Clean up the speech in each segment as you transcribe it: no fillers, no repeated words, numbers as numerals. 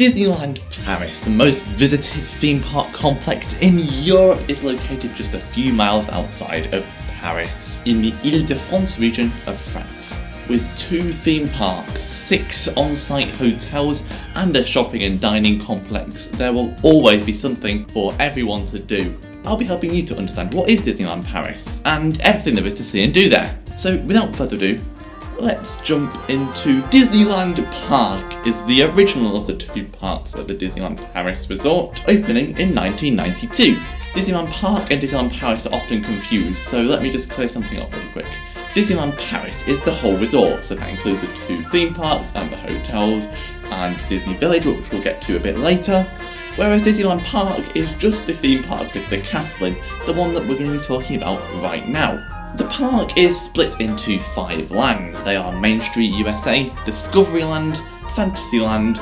Disneyland Paris, the most visited theme park complex in Europe, is located just a few miles outside of Paris, in the Île-de-France region of France. With 2 theme parks, 6 on-site hotels, and a shopping and dining complex, there will always be something for everyone to do. I'll be helping you to understand what is Disneyland Paris, and everything there is to see and do there. So without further ado, let's jump into Disneyland Park. Is the original of the 2 parks at the Disneyland Paris resort, opening in 1992. Disneyland Park and Disneyland Paris are often confused, so let me just clear something up really quick. Disneyland Paris is the whole resort, so that includes the 2 theme parks and the hotels and Disney Village, which we'll get to a bit later. Whereas Disneyland Park is just the theme park with the castle in, the one that we're going to be talking about right now. The park is split into 5 lands. They are Main Street USA, Discoveryland, Fantasyland,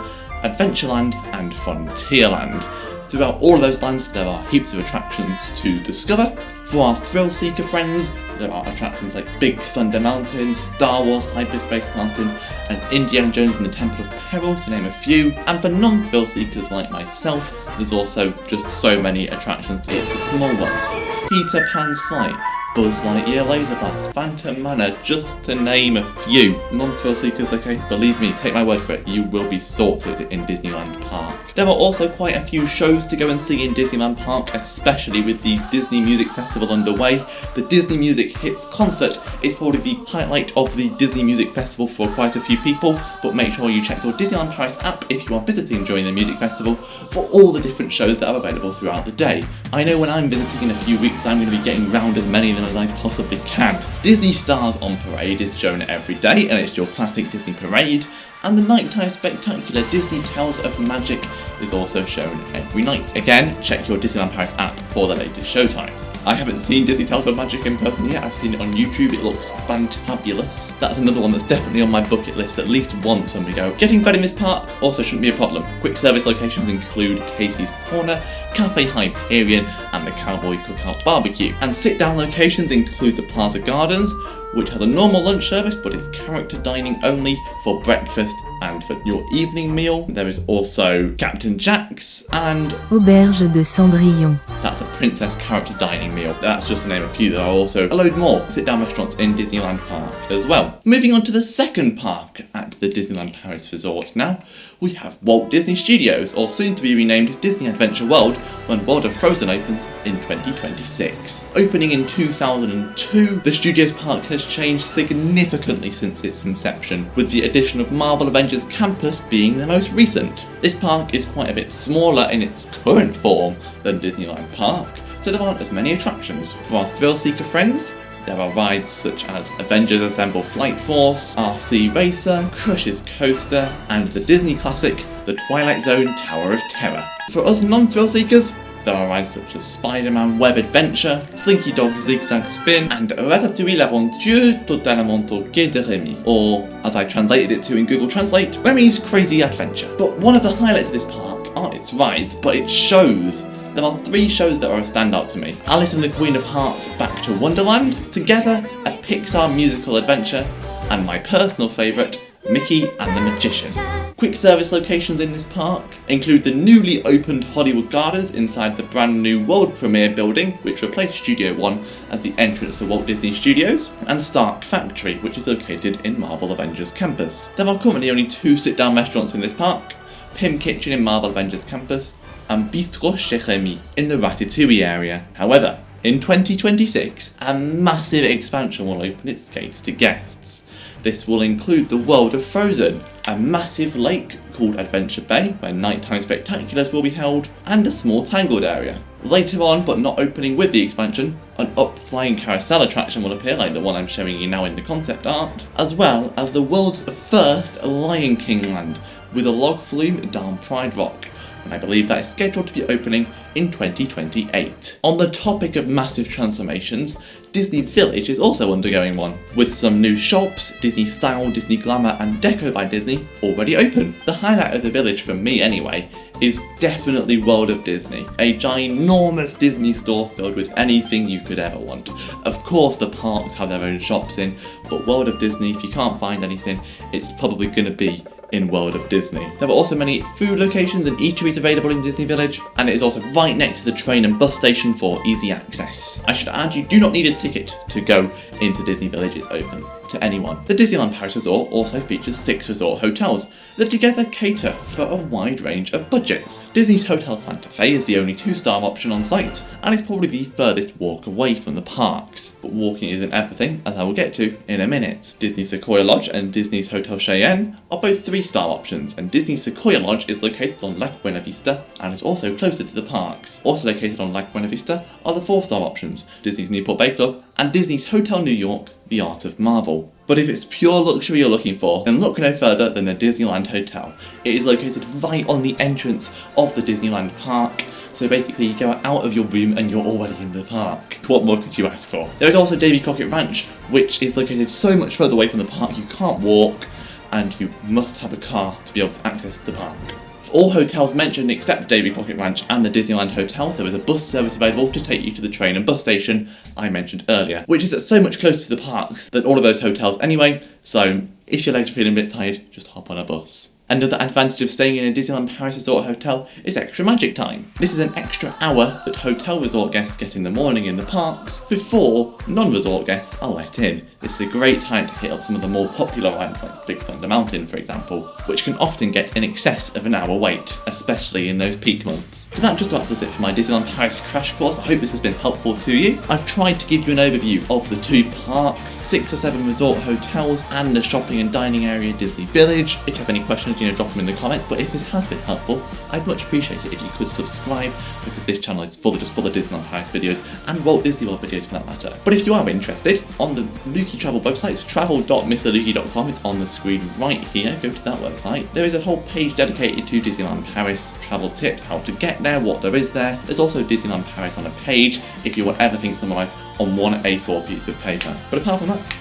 Adventureland and Frontierland. Throughout all of those lands there are heaps of attractions to discover. For our thrill seeker friends, there are attractions like Big Thunder Mountain, Star Wars Hyperspace Mountain, and Indiana Jones and the Temple of Peril, to name a few. And for non-thrill seekers like myself, there's also just so many attractions to It's a Small World, Peter Pan's Flight, Buzz Lightyear Laser Blast, Phantom Manor, just to name a few. Non-thrill seekers, okay? Believe me, take my word for it, you will be sorted in Disneyland Park. There are also quite a few shows to go and see in Disneyland Park, especially with the Disney Music Festival underway. The Disney Music Hits concert is probably the highlight of the Disney Music Festival for quite a few people, but make sure you check your Disneyland Paris app if you are visiting during the music festival for all the different shows that are available throughout the day. I know when I'm visiting in a few weeks, I'm going to be getting round as many of them as I possibly can. Disney Stars on Parade is shown every day, and it's your classic Disney parade. And the nighttime spectacular Disney Tales of Magic is also shown every night. Again, check your Disneyland Paris app for the latest showtimes. I haven't seen Disney Tales of Magic in person yet, I've seen it on YouTube, it looks fantabulous. That's another one that's definitely on my bucket list at least once when we go. Getting fed in this park also shouldn't be a problem. Quick service locations include Casey's Corner, Cafe Hyperion, and the Cowboy Cookout Barbecue. And sit-down locations include the Plaza Gardens, which has a normal lunch service but is character dining only for breakfast and for your evening meal. There is also Captain Jack's and Auberge de Cendrillon. That's a princess character dining meal. That's just to name a few. There are also a load more sit-down restaurants in Disneyland Park as well. Moving on to the second park at the Disneyland Paris resort now, we have Walt Disney Studios, or soon to be renamed Disney Adventure World when World of Frozen opens in 2026. Opening in 2002, the Studios Park has changed significantly since its inception, with the addition of Marvel Avengers Campus being the most recent. This park is quite a bit smaller in its current form than Disneyland Park, so there aren't as many attractions. For our thrill seeker friends, there are rides such as Avengers Assemble Flight Force, RC Racer, Crush's Coaster, and the Disney classic, The Twilight Zone Tower of Terror. For us non-thrill seekers, there are rides such as Spider-Man Web Adventure, Slinky Dog Zigzag Spin, and Ratatouille l'Aventure totalement toquée de Remy, or, as I translated it to in Google Translate, Remy's Crazy Adventure. But one of the highlights of this park aren't its rides, but its shows. There are 3 shows that are a standout to me. Alice and the Queen of Hearts Back to Wonderland, Together, a Pixar musical adventure, and my personal favourite, Mickey and the Magician. Quick service locations in this park include the newly opened Hollywood Gardens inside the brand new world premiere building, which replaced Studio One as the entrance to Walt Disney Studios, and Stark Factory, which is located in Marvel Avengers Campus. There are currently only 2 sit-down restaurants in this park, Pim Kitchen in Marvel Avengers Campus, and Bistro Chez Remy in the Ratatouille area. However, in 2026, a massive expansion will open its gates to guests. This will include the world of Frozen, a massive lake called Adventure Bay, where nighttime spectaculars will be held, and a small Tangled area. Later on, but not opening with the expansion, an up-flying carousel attraction will appear, like the one I'm showing you now in the concept art, as well as the world's first Lion King land, with a log flume down Pride Rock. And I believe that is scheduled to be opening in 2028. On the topic of massive transformations, Disney Village is also undergoing one, with some new shops, Disney Style, Disney Glamour and Deco by Disney already open. The highlight of the village, for me anyway, is definitely World of Disney, a ginormous Disney store filled with anything you could ever want. Of course the parks have their own shops in, but World of Disney, if you can't find anything, it's probably going to be in World of Disney. There are also many food locations and eateries available in Disney Village, and it is also right next to the train and bus station for easy access. I should add, you do not need a ticket to go into Disney Village. It's open to anyone. The Disneyland Paris Resort also features 6 resort hotels that together cater for a wide range of budgets. Disney's Hotel Santa Fe is the only 2-star option on site, and is probably the furthest walk away from the parks. But walking isn't everything, as I will get to in a minute. Disney's Sequoia Lodge and Disney's Hotel Cheyenne are both 3-star options, and Disney's Sequoia Lodge is located on Lake Buena Vista and is also closer to the parks. Also located on Lake Buena Vista are the 4-star options, Disney's Newport Bay Club and Disney's Hotel New York, The Art of Marvel. But if it's pure luxury you're looking for, then look no further than the Disneyland Hotel. It is located right on the entrance of the Disneyland Park, so basically you go out of your room and you're already in the park. What more could you ask for? There is also Davy Crockett Ranch, which is located so much further away from the park you can't walk, and you must have a car to be able to access the park. For all hotels mentioned except Davy Crockett Ranch and the Disneyland Hotel, there is a bus service available to take you to the train and bus station I mentioned earlier, which is so much closer to the parks than all of those hotels anyway, so if your legs are feeling a bit tired, just hop on a bus. Another advantage of staying in a Disneyland Paris Resort hotel is extra magic time. This is an extra hour that hotel resort guests get in the morning in the parks before non-resort guests are let in. This is a great time to hit up some of the more popular rides like Big Thunder Mountain, for example, which can often get in excess of an hour wait, especially in those peak months. So that just about does it for my Disneyland Paris crash course. I hope this has been helpful to you. I've tried to give you an overview of the 2 parks, 6 or 7 resort hotels, and the shopping and dining area Disney Village. If you have any questions, drop them in the comments, but if this has been helpful, I'd much appreciate it if you could subscribe, because this channel is full of Disneyland Paris videos and Walt Disney World videos for that matter. But if you are interested, on the Lukey Travel website, it's travel.mrlukey.com, it's on the screen right here, go to that website. There is a whole page dedicated to Disneyland Paris, travel tips, how to get there, what there is there. There's also Disneyland Paris on a page if you want everything summarised on one A4 piece of paper. But apart from that,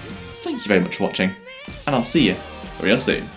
thank you very much for watching, and I'll see you real soon.